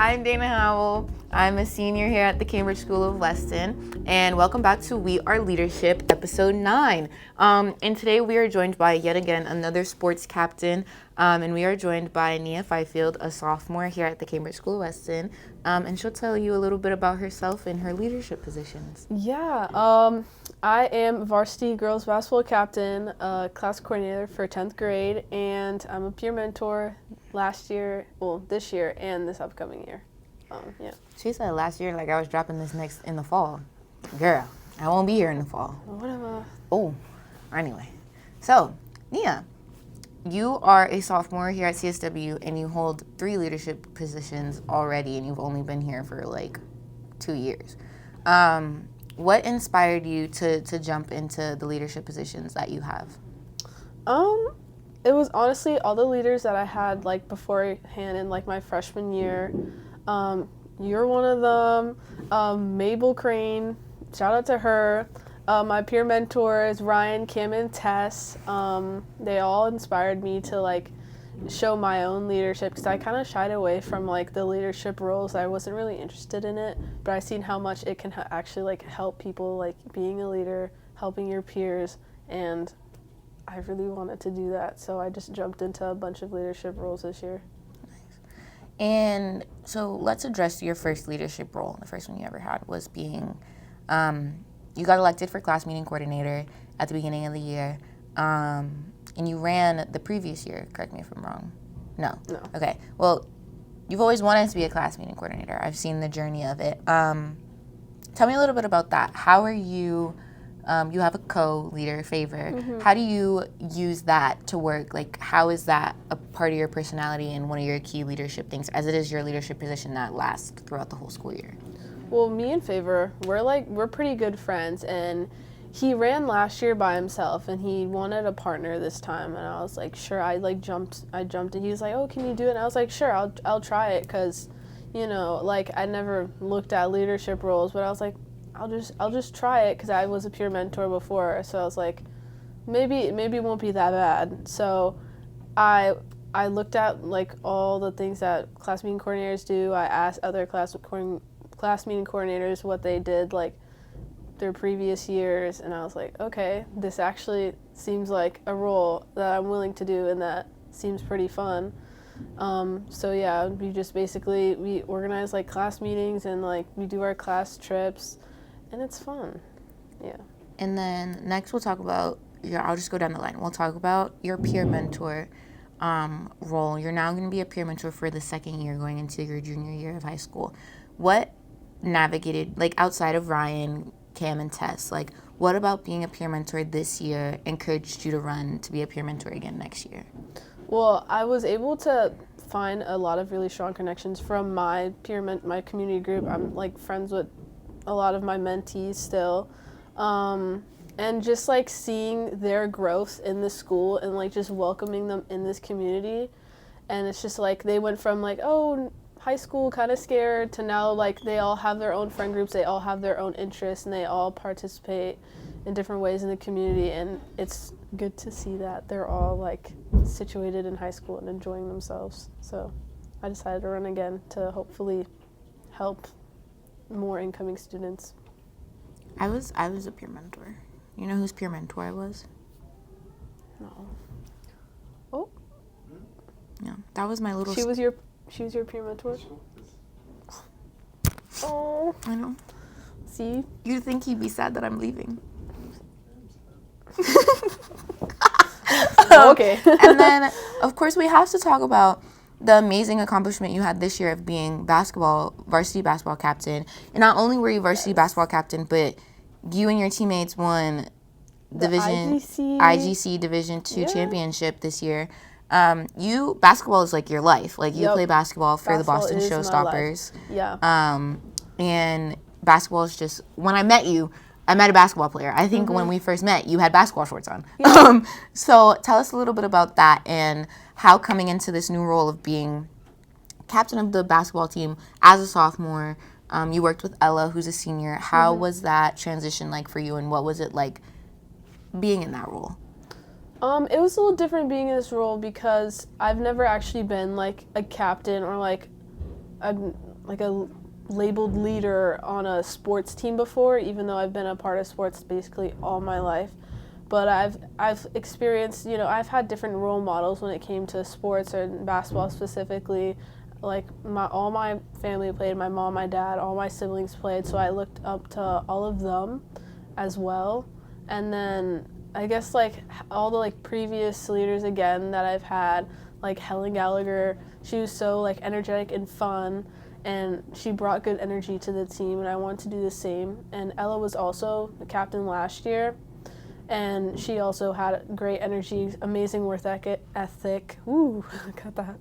I'm Dana Howell. I'm a senior here at the Cambridge School of Weston, and welcome back to We Are Leadership, episode 9. And today we are joined by, yet again, another sports captain, and we are joined by Nia Fifield, a sophomore here at the Cambridge School of Weston, and she'll tell you a little bit about herself and her leadership positions. Yeah, I am varsity girls basketball captain, class coordinator for 10th grade, and I'm a peer mentor this year and this upcoming year. Yeah. She said last year, like I was dropping this next in the fall. Girl, I won't be here in the fall. Whatever. Oh, anyway. So, Nia, you are a sophomore here at CSW and you hold 3 leadership positions already, and you've only been here for like 2 years. What inspired you to jump into the leadership positions that you have? It was honestly all the leaders that I had like beforehand in like my freshman year. You're one of them. Mabel Crane, shout out to her. My peer mentors, Ryan, Kim, and Tess, they all inspired me to like show my own leadership, because I kind of shied away from like the leadership roles. I wasn't really interested in it, but I seen how much it can actually like help people, like being a leader, helping your peers, and I really wanted to do that, so I just jumped into a bunch of leadership roles this year. And so let's address your first leadership role. The first one you ever had was being, you got elected for class meeting coordinator at the beginning of the year, and you ran the previous year. Correct me if I'm wrong. No. Okay. Well, you've always wanted to be a class meeting coordinator. I've seen the journey of it. Tell me a little bit about that. How are you? You have a co-leader, Favor. Mm-hmm. How do you use that to work? Like, how is that a part of your personality and one of your key leadership things, as it is your leadership position that lasts throughout the whole school year? Well, me and Favor, we're pretty good friends, and he ran last year by himself, and he wanted a partner this time, and I was like, sure. I jumped, and he was like, oh, can you do it? And I was like, sure, I'll try it, because, you know, like, I never looked at leadership roles, but I was like, I'll just try it, because I was a peer mentor before, so I was like, maybe it won't be that bad. So I looked at like all the things that class meeting coordinators do. I asked other class meeting coordinators what they did like their previous years, and I was like, okay, this actually seems like a role that I'm willing to do, and that seems pretty fun. So yeah, we organize like class meetings, and like we do our class trips, and it's fun. Yeah. And then next we'll talk about I'll just go down the line. We'll talk about your peer mentor role. You're now going to be a peer mentor for the second year, going into your junior year of high school. What navigated, like outside of Ryan, Cam, and Tess, like what about being a peer mentor this year encouraged you to run to be a peer mentor again next year? Well, I was able to find a lot of really strong connections from my my community group. I'm like friends with a lot of my mentees still. And just like seeing their growth in the school and like just welcoming them in this community. And it's just like they went from like, oh, high school kind of scared, to now like they all have their own friend groups, they all have their own interests, and they all participate in different ways in the community. And it's good to see that they're all like situated in high school and enjoying themselves. So I decided to run again to hopefully help more incoming students. I was a peer mentor. You know whose peer mentor I was? No. Oh. Yeah, that was my little. She was your peer mentor. Oh. I know. See. You'd think he'd be sad that I'm leaving. Okay. And then, of course, we have to talk about the amazing accomplishment you had this year of being varsity basketball captain. And not only were you varsity basketball captain, but you and your teammates won IGC Division II championship this year. Basketball is like your life. Like you play basketball for the Boston Showstoppers. Yeah. And basketball is just, when I met you, I met a basketball player. I think when we first met, you had basketball shorts on. Yeah. So tell us a little bit about that and how coming into this new role of being captain of the basketball team as a sophomore, you worked with Ella, who's a senior. How was that transition like for you, and what was it like being in that role? It was a little different being in this role because I've never actually been like a captain or like like a labeled leader on a sports team before, even though I've been a part of sports basically all my life. But I've experienced, I've had different role models when it came to sports and basketball specifically. Like all my family played, my mom, my dad, all my siblings played, so I looked up to all of them as well. And then I guess like all the like previous leaders again that I've had, like Helen Gallagher, she was so like energetic and fun, and she brought good energy to the team, and I wanted to do the same. And Ella was also the captain last year, and she also had great energy, amazing work ethic. Ooh, cut that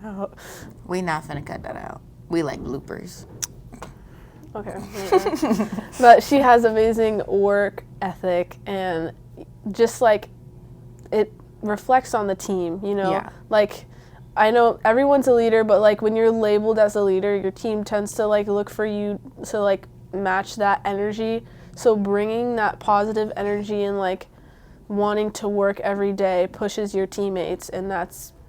out. We not finna cut that out. We like bloopers. Okay. Yeah. But she has amazing work ethic, and just like it reflects on the team, Yeah. Like I know everyone's a leader, but like when you're labeled as a leader, your team tends to like look for you to like match that energy. So bringing that positive energy and like wanting to work every day pushes your teammates, and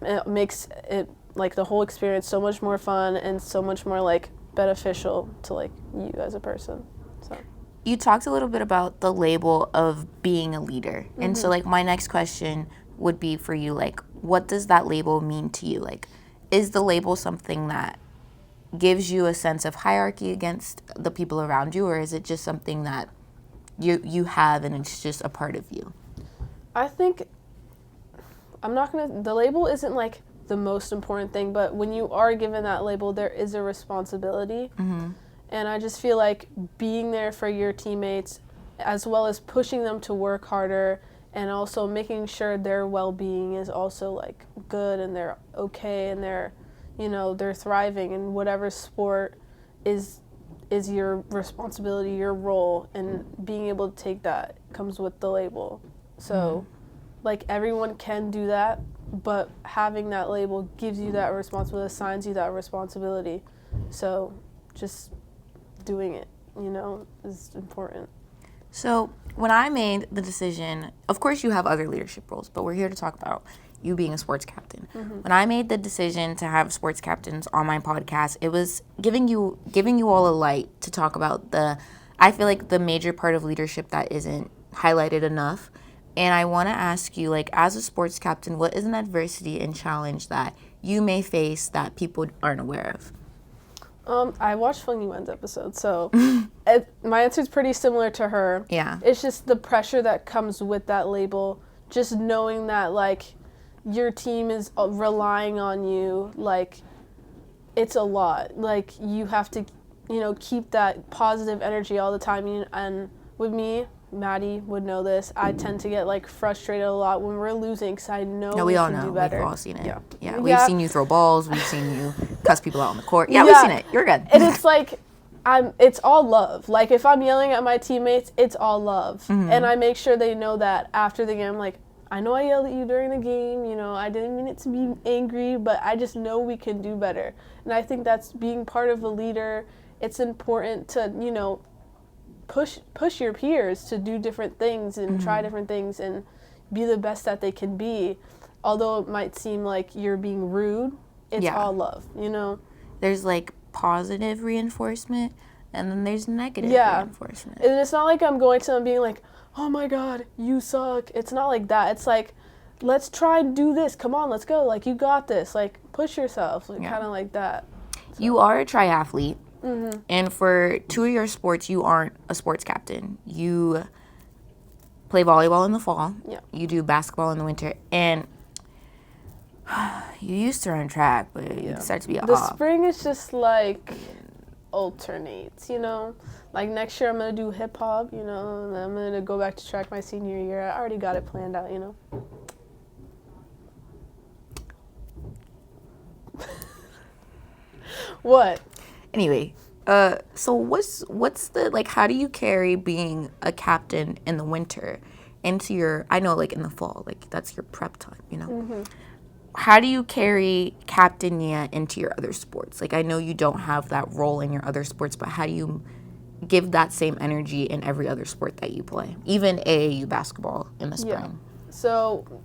it makes it like the whole experience so much more fun and so much more like beneficial to like you as a person. So You talked a little bit about the label of being a leader. Mm-hmm. And so like my next question would be for you, like, what does that label mean to you? Like, is the label something that gives you a sense of hierarchy against the people around you, or is it just something that you have and it's just a part of you? I think the label isn't like the most important thing, but when you are given that label, there is a responsibility. Mm-hmm. And I just feel like being there for your teammates, as well as pushing them to work harder, and also making sure their well-being is also like good and they're okay and they're thriving in whatever sport is your responsibility, your role, and being able to take that comes with the label. So like everyone can do that, but having that label gives you that responsibility, assigns you that responsibility. So just doing it, is important. So when I made the decision, of course you have other leadership roles, but we're here to talk about you being a sports captain. Mm-hmm. When I made the decision to have sports captains on my podcast, it was giving you all a light to talk about I feel like the major part of leadership that isn't highlighted enough. And I want to ask you, like, as a sports captain, what is an adversity and challenge that you may face that people aren't aware of? I watched Funny Wen's episode, so my answer is pretty similar to her. Yeah. It's just the pressure that comes with that label, just knowing that, like, your team is relying on you, like, it's a lot. Like, you have to, keep that positive energy all the time. And with me, Maddie would know this, I tend to get, like, frustrated a lot when we're losing because I know we can do better. We've all seen it. Yeah. We've Yeah. seen you throw balls. We've seen you cuss people out on the court. Yeah, we've seen it. You're good. And it's like, it's all love. Like, if I'm yelling at my teammates, it's all love. Mm-hmm. And I make sure they know that after the game. Like, I know I yelled at you during the game, I didn't mean it to be angry, but I just know we can do better. And I think that's being part of a leader. It's important to, push your peers to do different things and try different things and be the best that they can be. Although it might seem like you're being rude, it's all love, There's like positive reinforcement and then there's negative reinforcement. And it's not like I'm going to them being like, oh my God, you suck. It's not like that. It's like, let's try and do this. Come on, let's go. Like, you got this. Like, push yourself. Like, kind of like that. So. You are a triathlete. Mm-hmm. And for 2 of your sports, you aren't a sports captain. You play volleyball in the fall. Yeah. You do basketball in the winter. And you used to run track, but you decided to be The spring is just like alternates, Like next year I'm going to do hip hop, and then I'm going to go back to track my senior year. I already got it planned out, What? Anyway, so what's the, like, how do you carry being a captain in the winter into I know, like, in the fall, like, that's your prep time, Mm-hmm. How do you carry captainia into your other sports? Like, I know you don't have that role in your other sports, but how do you give that same energy in every other sport that you play, even AAU basketball in the spring? Yeah. So,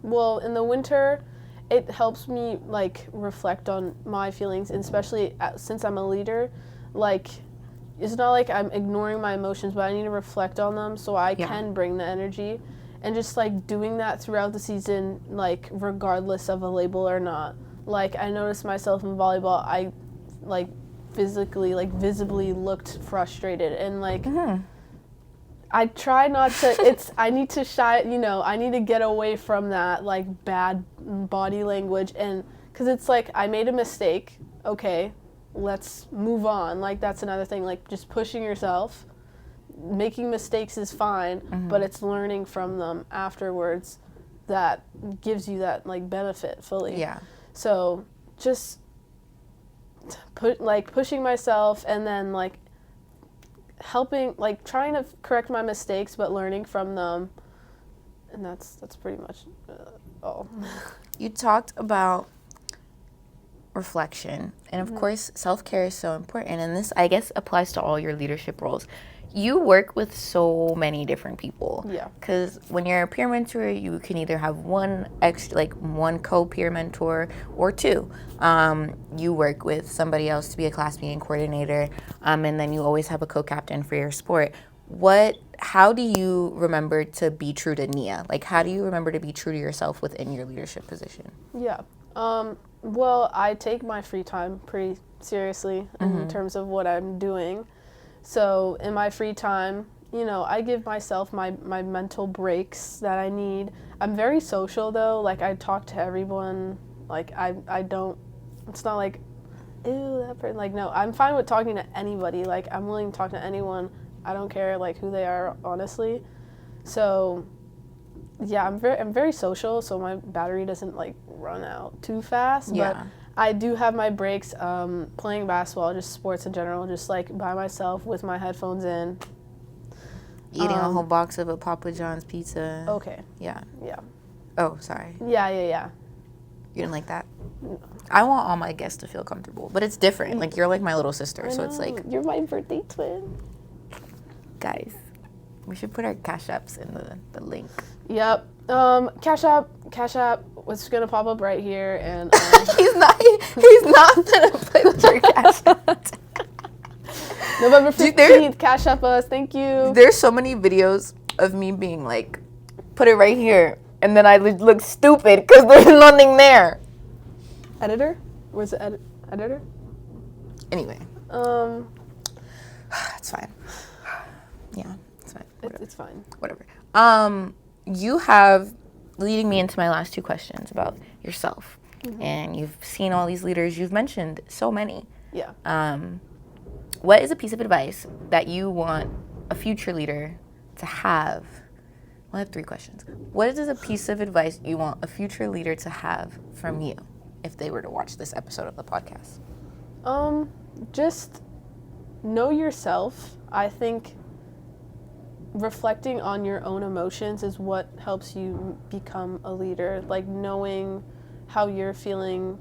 well, in the winter, it helps me like reflect on my feelings, and especially since I'm a leader, like it's not like I'm ignoring my emotions, but I need to reflect on them so I can bring the energy. And just like doing that throughout the season, like regardless of a label or not. Like I noticed myself in volleyball, I like physically, like visibly looked frustrated, and like I try not to, I need to I need to get away from that, like, bad body language, and, because it's like, I made a mistake, okay, let's move on, like, that's another thing, like, just pushing yourself, making mistakes is fine, but it's learning from them afterwards that gives you that, like, benefit fully. Yeah. So, just, pushing myself, and then, like, helping, like, trying to correct my mistakes, but learning from them, and that's pretty much all. You talked about reflection, and of course, self-care is so important, and this, I guess, applies to all your leadership roles. You work with so many different people. Yeah. Because when you're a peer mentor, you can either have one co-peer mentor or two. You work with somebody else to be a class meeting coordinator, and then you always have a co-captain for your sport. How do you remember to be true to Nia? Like, how do you remember to be true to yourself within your leadership position? Yeah. Well, I take my free time pretty seriously in terms of what I'm doing. So in my free time, I give myself my mental breaks that I need. I'm very social, though. Like, I talk to everyone. Like, I don't, it's not like, ew, that person. Like, no, I'm fine with talking to anybody. Like, I'm willing to talk to anyone. I don't care, like, who they are, honestly. So, yeah, I'm very social, so my battery doesn't, like, run out too fast. Yeah. But I do have my breaks, playing basketball, just sports in general, just, like, by myself with my headphones in. Eating a whole box of a Papa John's pizza. Okay. Yeah. Yeah. Oh, sorry. Yeah. You didn't like that? No. I want all my guests to feel comfortable, but it's different. Like, you're like my little sister, so it's like... You're my birthday twin. Guys, we should put our Cash Apps in the link. Yep. Cash App was gonna pop up right here, and he's not gonna put your Cash App. November 15th, Cash App us. Thank you. There's so many videos of me being like, put it right here, and then I look stupid because there's nothing there. Editor? Where's the editor? Anyway. It's fine. Yeah, it's fine. It's fine. Whatever. You have, leading me into my last two questions about yourself, and you've seen all these leaders. You've mentioned so many. Yeah. What is a piece of advice that you want a future leader to have? Well, I have three questions. What is a piece of advice you want a future leader to have from you if they were to watch this episode of the podcast? Just know yourself. I think reflecting on your own emotions is what helps you become a leader. Like, knowing how you're feeling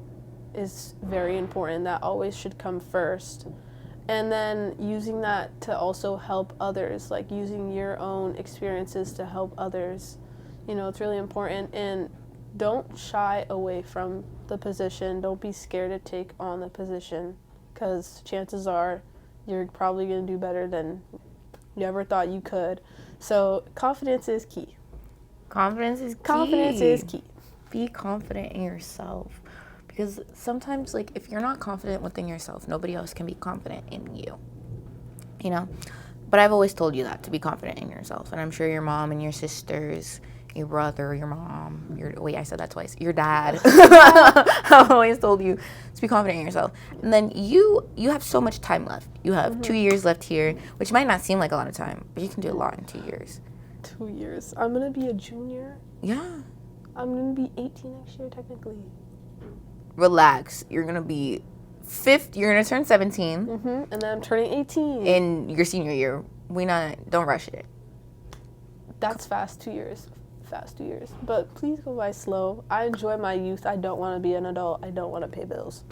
is very important. That always should come first. And then using that to also help others, like using your own experiences to help others. It's really important. And don't shy away from the position. Don't be scared to take on the position, because chances are you're probably going to do better than you ever thought you could. So confidence is key. Confidence is key. Be confident in yourself. Because sometimes, like, if you're not confident within yourself, nobody else can be confident in you. But I've always told you that, to be confident in yourself. And I'm sure your mom and your sisters, your brother, your mom, I said that twice. Your dad. I've always told you to be confident in yourself. And then you have so much time left. You have 2 years left here, which might not seem like a lot of time, but you can do a lot in 2 years. 2 years. I'm going to be a junior. Yeah. I'm going to be 18 next year, technically. Relax. You're going to be you're going to turn 17. And then I'm turning 18. In your senior year. Don't rush it. That's fast 2 years. But please go by slow. I enjoy my youth. I don't want to be an adult. I don't want to pay bills.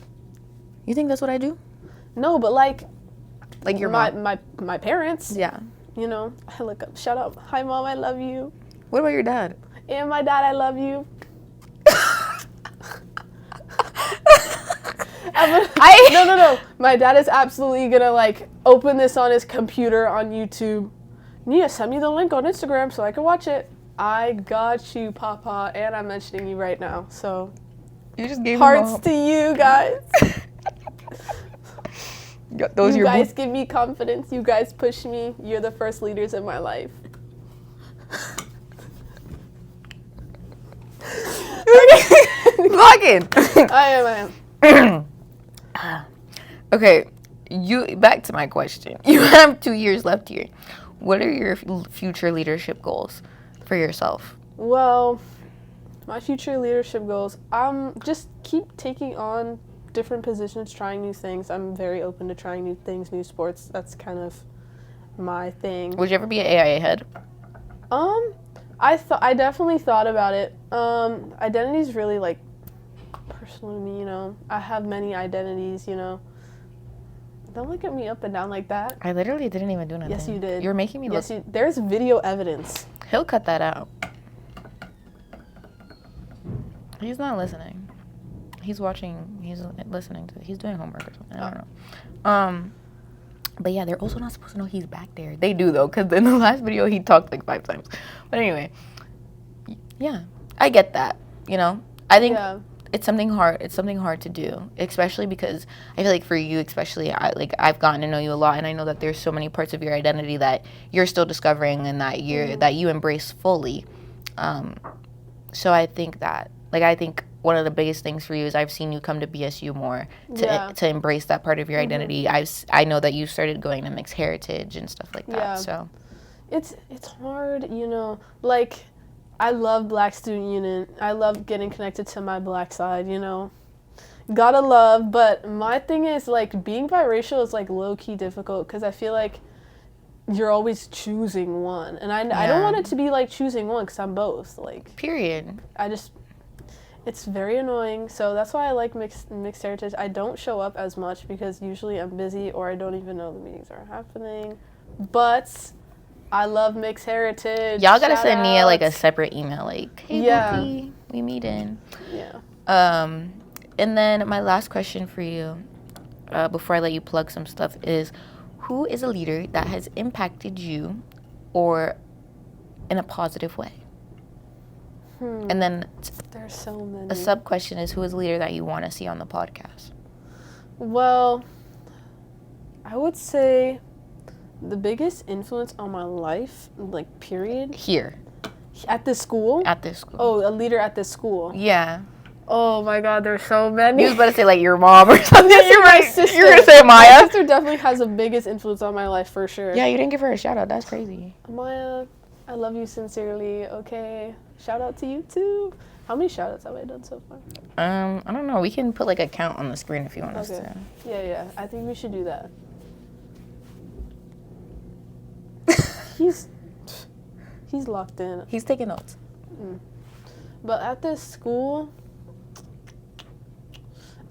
You think that's what I do? No, but like your mom. my parents. Yeah. I look up. Shut up. Hi, Mom. I love you. What about your dad? And my dad. I love you. No. My dad is absolutely gonna like open this on his computer on YouTube. Nia, send me the link on Instagram so I can watch it. I got you, Papa, and I'm mentioning you right now. So You just gave hearts to you guys. Those You guys give me confidence. You guys push me. You're the first leaders in my life. Vlogging. I am. Okay, back to my question. You have 2 years left here. What are your future leadership goals for yourself? Well, my future leadership goals, just keep taking on different positions, trying new things. I'm very open to trying new things, new sports. That's kind of my thing. Would you ever be an AIA head? I definitely thought about it. Identity is really like personal to me, you know. I have many identities, you know. Don't look at me up and down like that. I literally didn't even do nothing. Yes, you did. You're making me look. Yes, there's video evidence. He'll cut that out. He's not listening. He's watching. He's listening to. He's doing homework or something. I don't know. But yeah, they're also not supposed to know he's back there. They do though, because in the last video he talked like 5 times. But anyway, yeah, I get that. You know, I think it's something hard. It's something hard to do, especially because I feel like for you, especially, I've gotten to know you a lot, and I know that there's so many parts of your identity that you're still discovering and that you embrace fully. So I think that, I think one of the biggest things for you is I've seen you come to BSU more to embrace that part of your identity. I know that you started going to mixed heritage and stuff like that. Yeah. So it's hard, you know. Like, I love Black Student Union. I love getting connected to my Black side, you know. Gotta love, but my thing is, like, being biracial is, like, low-key difficult because I feel like you're always choosing one. And I don't want it to be, like, choosing one because I'm both. Like, period. It's very annoying. So that's why I like mixed heritage. I don't show up as much because usually I'm busy or I don't even know the meetings are happening. But I love mixed heritage. Y'all gotta send Nia like a separate email, like, hey, Bookie, we meet in. Yeah. And then my last question for you, before I let you plug some stuff, is who is a leader that has impacted you or in a positive way? And then there's so many. A sub question is who is a leader that you want to see on the podcast? Well, I would say the biggest influence on my life, like, period. Here. At this school? At this school. Oh, a leader at this school. Yeah. Oh my God, there's so many. You was about to say like your mom or something. You're right. Sister. You're gonna say Maya. My sister definitely has the biggest influence on my life for sure. Yeah, you didn't give her a shout out. That's crazy. Maya, I love you sincerely. Okay, shout out to you too. How many shout outs have I done so far? I don't know. We can put like a count on the screen if you want us to. Yeah. I think we should do that. He's locked in. He's taking notes. But at this school,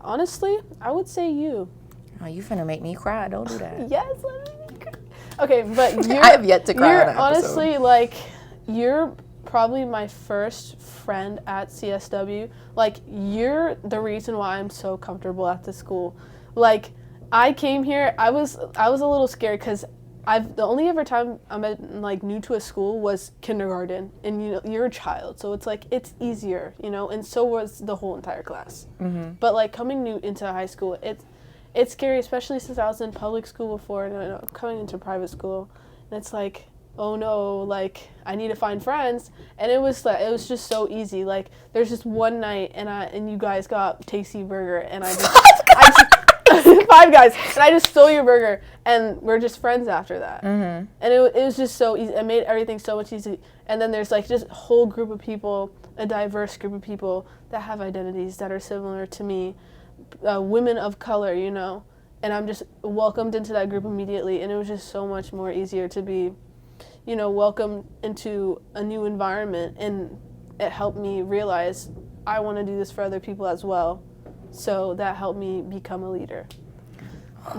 honestly, I would say you. Oh, you finna make me cry. Don't do that. Yes, let me make me cry. Okay, but you're, I have yet to cry on an honestly, episode. like, you're probably my first friend at CSW. Like, you're the reason why I'm so comfortable at this school. Like, I came here, I was a little scared because the only ever time I'm like new to a school was kindergarten, and you know you're a child, so it's like it's easier, you know, and so was the whole entire class. But like coming new into high school, it's scary, especially since I was in public school before, and coming into private school, and it's like, oh no, like I need to find friends, and it was just so easy. Like there's just one night, and you guys got Tasty Burger, and I just Five Guys, and I just stole your burger, and we're just friends after that. And it was just so easy. It made everything so much easier. And then there's like just a whole group of people, a diverse group of people that have identities that are similar to me, women of color, you know. And I'm just welcomed into that group immediately, and it was just so much more easier to be, you know, welcomed into a new environment, and it helped me realize I want to do this for other people as well. So that helped me become a leader.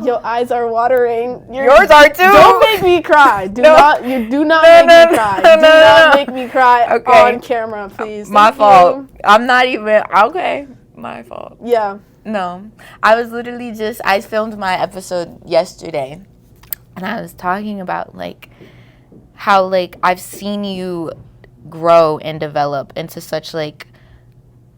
Your eyes are watering. Yours are too. Don't make me cry. Do not make me cry. Do not make me cry on camera, please. My fault. I'm not even okay. My fault. Yeah. No, I was literally I filmed my episode yesterday, and I was talking about, like, how, like, I've seen you grow and develop into such, like,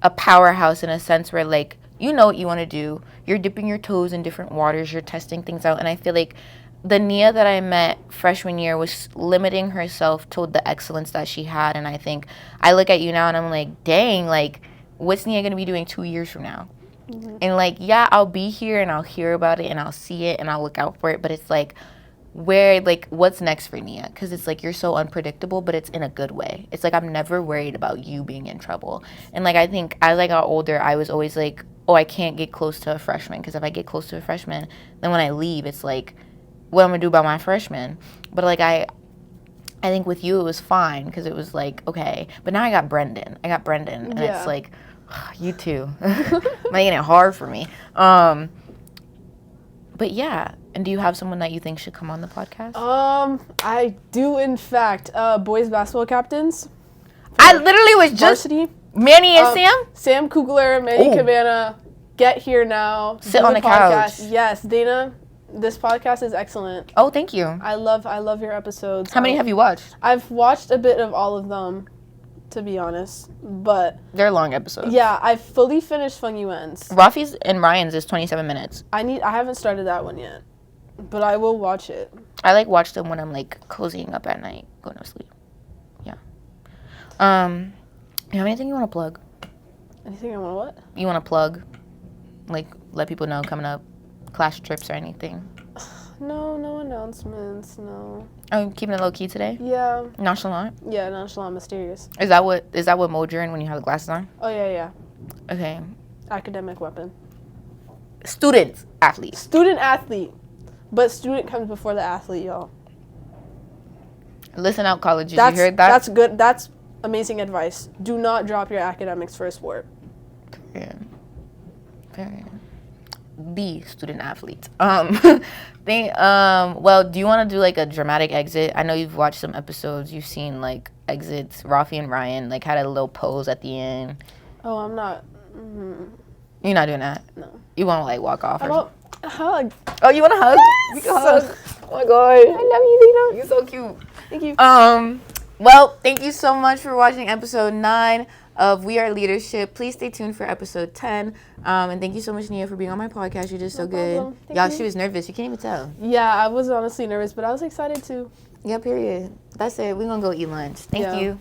a powerhouse in a sense where, like, you know what you want to do. You're dipping your toes in different waters. You're testing things out. And I feel like the Nia that I met freshman year was limiting herself to the excellence that she had. And I think I look at you now and I'm like, dang, like, what's Nia going to be doing 2 years from now? Mm-hmm. And, like, yeah, I'll be here and I'll hear about it and I'll see it and I'll look out for it. But it's like, what's next for Nia? Because it's like you're so unpredictable, but it's in a good way. It's like I'm never worried about you being in trouble. And, like, I think as I got older, I was always like, oh, I can't get close to a freshman, because if I get close to a freshman, then when I leave, it's like, what am I going to do about my freshman? But, like, I think with you, it was fine, because it was like, okay. But now I got Brendan. And it's like, you too. Making it hard for me. But yeah. And do you have someone that you think should come on the podcast? I do, in fact. Boys basketball captains. I literally was just varsity. Manny and Sam? Sam Kugler, Manny Cabana, get here now. Sit on the couch. Yes, Dana, this podcast is excellent. Oh, thank you. I love your episodes. How many have you watched? I've watched a bit of all of them, to be honest, but they're long episodes. Yeah, I fully finished Fun You Ends. Rafi's and Ryan's is 27 minutes. I haven't started that one yet, but I will watch it. I like watch them when I'm like cozying up at night, going to sleep. Yeah. You have anything you want to plug? Anything I want to what? You want to plug? Like, let people know coming up, class trips or anything? No announcements, no. Oh, keeping it low key today? Yeah. Nonchalant? Yeah, nonchalant, mysterious. Is that what mode you're in when you have the glasses on? Oh, yeah. Okay. Academic weapon. Student athlete. Student athlete. But student comes before the athlete, y'all. Listen out, colleges. You heard that? That's good. That's amazing advice. Do not drop your academics for a sport. Period. The student athlete. Well, do you want to do like a dramatic exit? I know you've watched some episodes. You've seen like exits. Rafi and Ryan like had a little pose at the end. Oh, I'm not. Mm-hmm. You're not doing that? No. You want to like walk off? How about a hug? Oh, you want a hug? Yes! We can hug. Oh my god. I love you, Dina. You're so cute. Thank you. Well, thank you so much for watching episode 9 of We Are Leadership. Please stay tuned for episode 10. And thank you so much, Nia, for being on my podcast. You did so good. Y'all, she was nervous. You can't even tell. Yeah, I was honestly nervous, but I was excited too. Yeah, period. That's it. We're going to go eat lunch. Thank you.